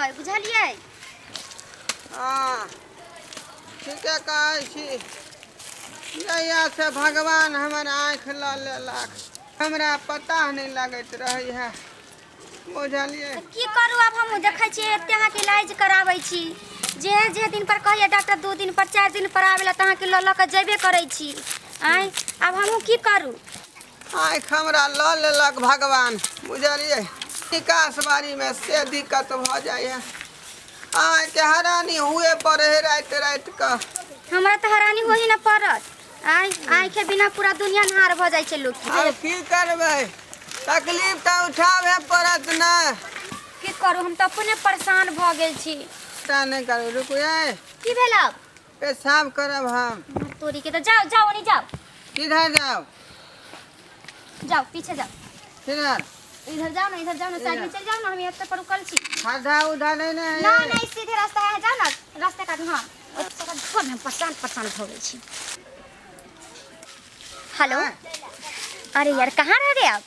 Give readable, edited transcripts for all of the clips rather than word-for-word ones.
है बुझलिए। हाँ ठीक है कहै छी। जहिया से भगवान हमर आँख लऽ लेलक हमरा पता नहीं लगत रही है बुझलिए। की करू अब हम देखै छी एते अहाँ के इलाज कराबै छी जे दिन पर कहिए डॉक्टर 2 दिन पर 4 दिन पर आवेला त अहाँ के ल के जेबे करै छी। आइ अब हमहू की करू। आँख हमरा लऽ लेलक भगवान बुझलिए। विकास बारी में से दिक्कत भ जाए है। आँख के हैरानी हुए पड़े है रात रात का। हमरा तो हैरानी हो ही ना पड़त। आँख के बिना पूरा दुनिया नहार भ जाय छै लोग। अब की करबै तकलीफ तो उठावे पड़त ना। की करू हम तो अपने परेशान भ गेल छी। ता नहीं करू रुकू ए। की भेल अब? पेशाब करब हम। तोरी के तो जाओ जाओ नहीं जाओ। किधर जाओ? जाओ पीछे जाओ। किधर? इधर जाओ ना साइड में चल जाओ ना हम यहाँ पर रुकल छी। खाधा उधर नहीं ना है। नहीं सीधे रास्ता है जाओ ना रास्ते काट। हां घर में परेशान हो गई छी। हेलो अरे यार कहाँ रह गए आप?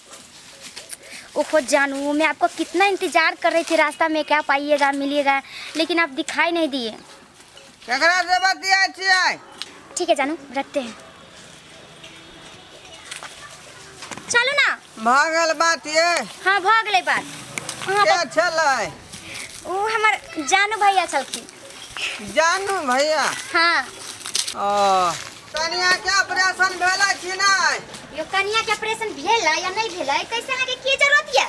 ओहो जानू मैं आपको कितना इंतजार कर रही थी रास्ता में क्या पाइएगा मिलिएगा लेकिन आप दिखाई नहीं दिए। केकरा से बतिया छियै? ठीक है जानू रखते हैं। चलो ना। भागल बात ये। हाँ भाग ले बात। क्या छलै? वो हमार जानू भैया चलखिन। जानू भैया? हाँ। ओ कनिया के ऑपरेशन भेला कि नहीं? यो कनिया के ऑपरेशन भेला या नहीं भेला कैसे आगे की जरूरत है?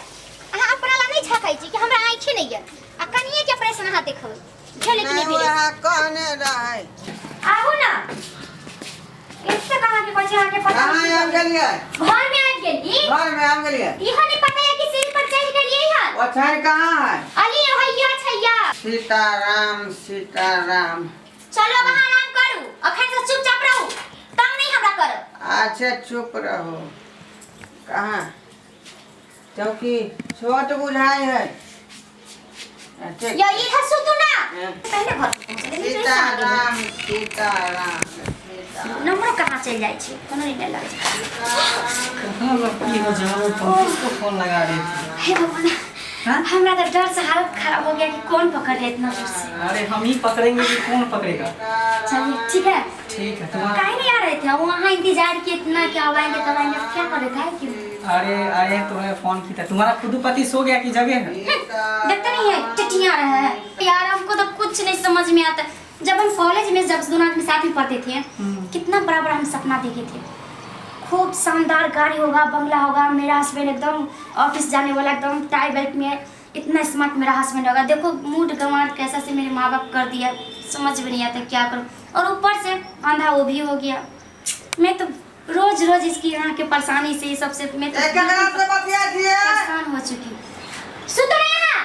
अहाँ अपना ला नहीं छकै छी कि हमरा आँखि नहीं है आ कनिया के ऑपरेशन अहाँ देखबै भेले कि नहीं भेले? वह कहने रहे। आबो ना। इससे कहां के बच्चे आके पता कहां आ गेलिए? घर में आ गेली। घर में आ गेलिए। इहो नहीं पता है कि सीट पर चढ़ गेलिए है। वो छड़ कहां है? अली भैया छैया। सीताराम सीताराम। चलो वहां आराम करू अखन से चुपचाप रहू तंग नहीं हमरा करब। अच्छा चुप रहो। कहां? चौकी छोट बुझाई है। या इधर सुतू ना। पहले घर पहुंच गए। सीताराम सीताराम नंबर कहां चल जाय छै कोनो नहीं लग छै। कहां लपकी हो जाओ किसको फोन लगा रही थी? हे भगवान हां हमरा तो डर से हालत खराब हो गया कि कौन पकड़ ले इतना दूर से। अरे हम ही पकड़ेंगे कि कौन पकड़ेगा? चलिए ठीक है। ठीक है तुम्हारा। काहे नहीं आ रहे थे वहाँ इंतजार किए इतना क्या आएंगे तब आएंगे क्या करे काहे क्यों? अरे आए तुम्हें फोन की था। तुम्हारा खुद पति सो गया कि जगह है? देखते नहीं है चिट्ठियां रहा है यार हमको तो कुछ नहीं समझ में आता। जब हम कॉलेज में जब दोनों आदमी साथ में पढ़ते थे कितना बड़ा बड़ा हम सपना देखे थे। खूब शानदार गाड़ी होगा बंगला होगा मेरा हस्बैंड एकदम ऑफिस जाने वाला एकदम टाई बेल्ट में इतना स्मार्ट मेरा हस्बैंड होगा। देखो मूड गंवार कैसा से मेरे माँ बाप कर दिया समझ में नहीं आता क्या करूँ। और ऊपर से आंधा वो भी हो गया। मैं तो रोज रोज इसकी यहाँ के परेशानी से सबसे मैं तो परेशान हो चुकी हूँ। सुतो नहीं यहाँ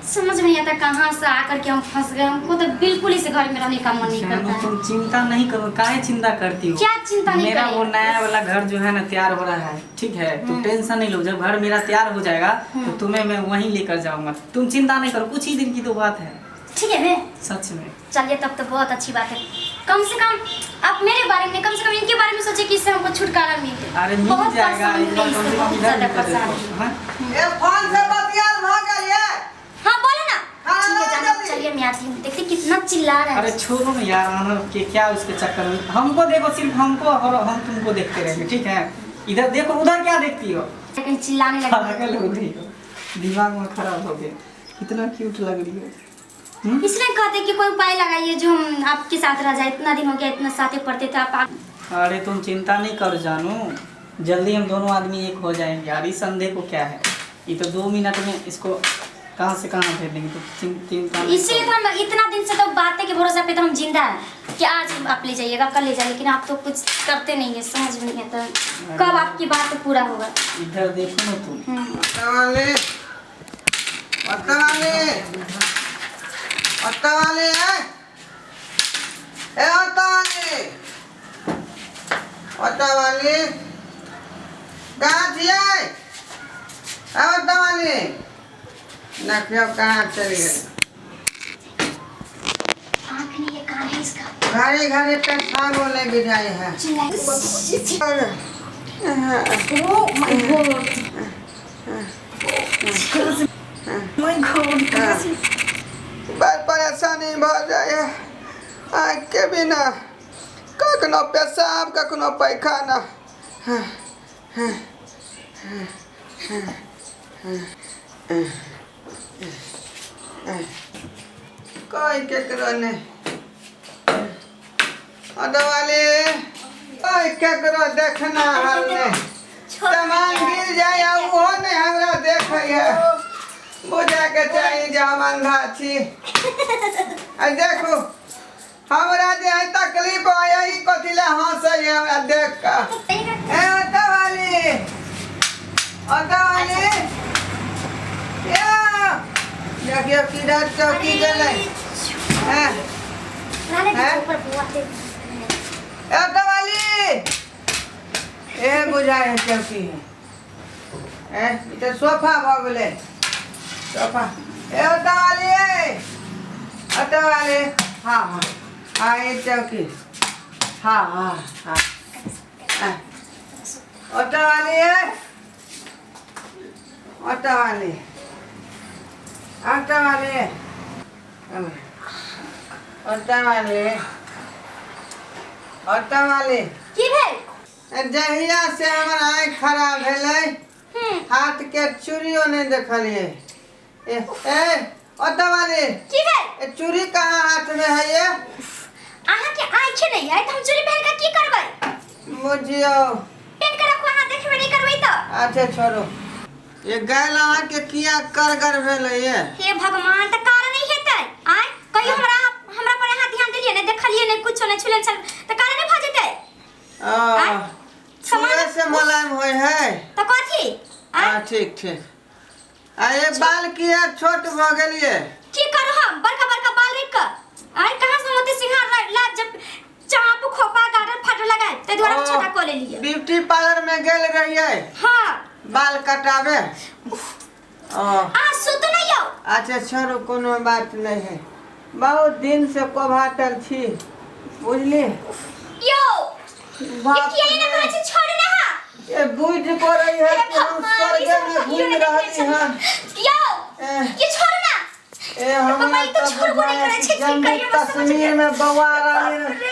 समझ में नहीं आता कहाँ से आकर के हम फंस गए। हमको तो बिल्कुल इस घर में रहने का मन नहीं करता। तुम चिंता नहीं करो। काहे चिंता करती हो? क्या चिंता नहीं मेरा करें? वो नया वाला घर जो है ना तैयार हो रहा है। ठीक है तुम टेंशन नहीं लो। जब घर मेरा तैयार हो जाएगा तो तुम्हें मैं वहीं लेकर जाऊंगा। तुम चिंता नहीं करो कुछ ही दिन की तो बात है। ठीक है मैं सच में। चलिए तब तो बहुत अच्छी बात है। कम से कम आप मेरे बारे में कम से कम इनके बारे में सोचे कि इससे हमको छुटकारा मिले। अरे मिल बहुत जाएगा परेशान एक बार हूँ कम से इससे, कम बहुत इधर ज्यादा निकल परेशान हूँ। देखो, हाँ? ये फोन से बतियाल भ गेलिए। हाँ बोलो ना। हाँ, ठीक है जाना जल्दी। चलिए मैं आती हूँ। देखते कितना चिल्ला रहा अरे है। छोड़ो ना यार आना के क्या उसके चक्कर में। हमको देखो सिर्फ हमको और हम तुमको देखते रहेंगे। ठीक है इधर देखो उधर क्या देखती हो? कहीं चिल्लाने लगे। पागल हो गई हो। दिमाग में खराब हो गया। कितना क्यूट लग रही हो। इसलिए कहते कि कोई उपाय लगाइए जो हम आपके साथ रह जाए। इतना दिन हो गया इतना साथ पढ़ते थे आप। अरे तुम चिंता नहीं करो जानू। जल्दी हम दोनों आदमी एक हो जाएंगे यार। इस संदेह को क्या है? ये तो 2 मिनट में इसको कहाँ से कहाँ भेज देंगे। तो चिंता नहीं इसीलिए तो हम इतना दिन से तो बातें के भरोसा पे तो हम जिंदा है कि आज आप ले जाइएगा कल ले जाइए। लेकिन आप तो कुछ करते नहीं है समझ में नहीं आता कब आपकी बात पूरा होगा। इधर देखो ना तुम। वाले है ए वाले कहाँ छिए? वाले नखियो कहाँ चली गई? आँख नहीं है कान है इसका। घरे घरे पेशाब होने गिराए है। Oh my God. My God. परेशानी भ जाए आँख के बिना कखनो पेशाब कखनो पैखाना कोई केकरो नहीं अदवाली कोई केकरो देखना हाल में सामान गिर जाए वो नहीं हमरा देखिए बुझा के चाहिए जे हम अंधा छी देखो हमरा जे है तकलीफ आया ही कथिला हंसै हमरा देख के ए अदवाली या देखियो किधर चौकी गेलै हैं अदवाली ए बुझाए है चौकी है ई तो सोफा भ गेलै सोफा ए अदवाली हाँ हाँ हाँ ये चौकी हाँ हाँ हाँ अदवाली की भेल जहिया से हमर आँख खराब भेलै हाथ के चूड़ियो नहीं देखलिए अदवाली की भेल चूड़ी कहाँ हाथ में है ये अहाँ के आँख नहीं है त हम चोरी भेल का की करबै बुझियो पेन के रखो अहाँ देखबे नहीं करबै त अच्छा छोड़ो ये गैल अहाँ के किया करगर भेलै ये हे भगवान त कारण नहीं हेतै आय कहियो हमरा पर अहाँ ध्यान देलिए नहीं देखलिए नहीं कुछो नहीं छुलन छल त कारण नहीं भ जेतै छुए से मुलायम होय है त कथी हाँ ठीक ये बाल किया छोट भ गेलिए की करू हम बड़का बड़का बाल रख के आय कहां से मोती सिंहार ला जब चाप खोपा गार्डन फट लगाए ते द्वारा छोटा को ले लिए ब्यूटी पार्लर में गेल रहिए हां बाल कटावे आ सुत नहीं हो अच्छा छोड़ो कोनो बात नहीं है बहुत दिन से कोभाटल छी बुझली यो ये किया ना कहै छी छोड़ ना ये बुझ पड़ै है कि हम स्वर्ग में घूम रहली हैं यो ये छोड़ ना हम तो छोड़बो नहीं करे छी जम्मू कश्मीर में बवा रही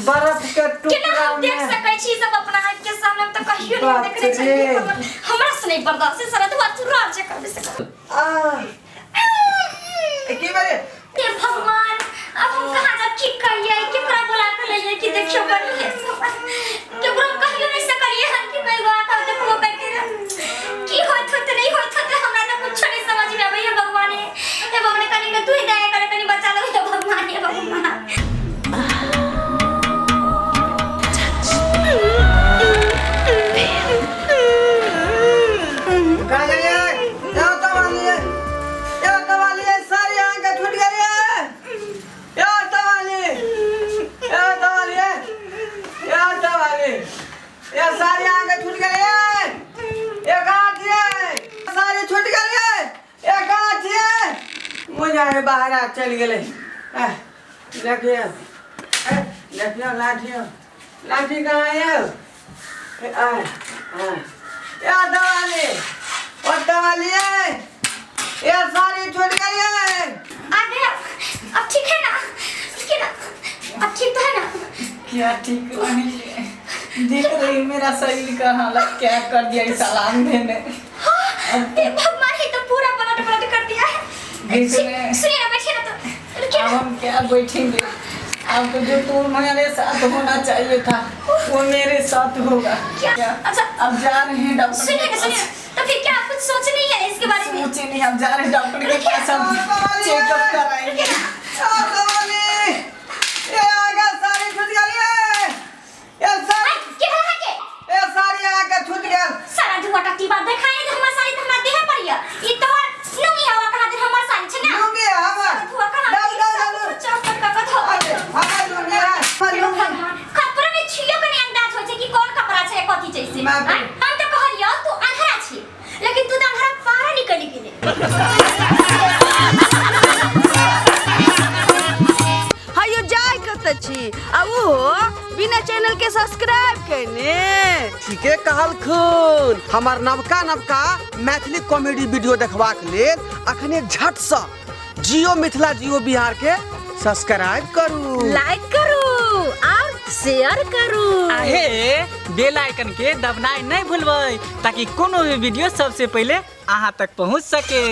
बर्फ के टुकड़ा हम देख सकै छी सब अपना आँख के सामने तो कहियो नहीं देख रहे छी हमरा से नहीं बर्दाश्त है सरद बात तू राज कर दे सक की बारे हे भगवान अब हम कहां जा की कहिए कि पूरा बुला के ले कि देखियो करिए कि पूरा कहियो नहीं सकलिए हम कि मैं बात आ देखो बैठे की होत होत नहीं होत होत हमरा तो कुछ नहीं समझ में आवे हे भगवान हे भगवान कनी के तू ही दया करे कनी बचा लो हे भगवान हे भगवान बाहर चल गए देखिए देखियो लाठी कहाँ है दवाली ये सारी छूट गई है अब ठीक है ना अब ठीक तो है ना क्या ठीक नहीं देख रही मेरा शरीर का हालत क्या कर दिया इस सलाम देने भगवान ही तो पूरा पलट कर दिया है सुनिए ना बैठिए ना तो अब हम क्या बैठेंगे अब तो जो तुम्हारे साथ होना चाहिए था वो मेरे साथ होगा क्या अच्छा अब जा रहे हैं डॉक्टर सुनिए तो फिर क्या आप कुछ सोच नहीं है इसके बारे में सोचे नहीं हम जा रहे हैं डॉक्टर के पास हम चेकअप कराएंगे ये आगे सारी छूट गई है ये सारी आगे छूट गई सारा धुआ टट्टी बात दिखाए तो हमार सारी हमरा देह पर ये तो नुमी हवा कहा दे हमार सारी छ ना नुमी हवा धुआ कहा चौपट का कथा हमार नुमी है कपड़ा में छियो कने अंदाज हो छै कि कौन कपड़ा छै कथि छै से हम तो कहलियो तू अंधरा छी लेकिन तू तो अंधरा पारा निकल गेले हायो जाय कत छी आ वो बिना चैनल के सब्सक्राइब करने ठीके कहल खून हमार नवका मैथिली कॉमेडी वीडियो देखबाक लेल अखने झट से जियो मिथिला जियो बिहार के सब्सक्राइब करू, लाइक करू और शेयर करू। आहे बेल आइकन के दबनाई नहीं भूलबै ताकि कोनो भी वीडियो सबसे पहले अहाँ तक पहुँच सके।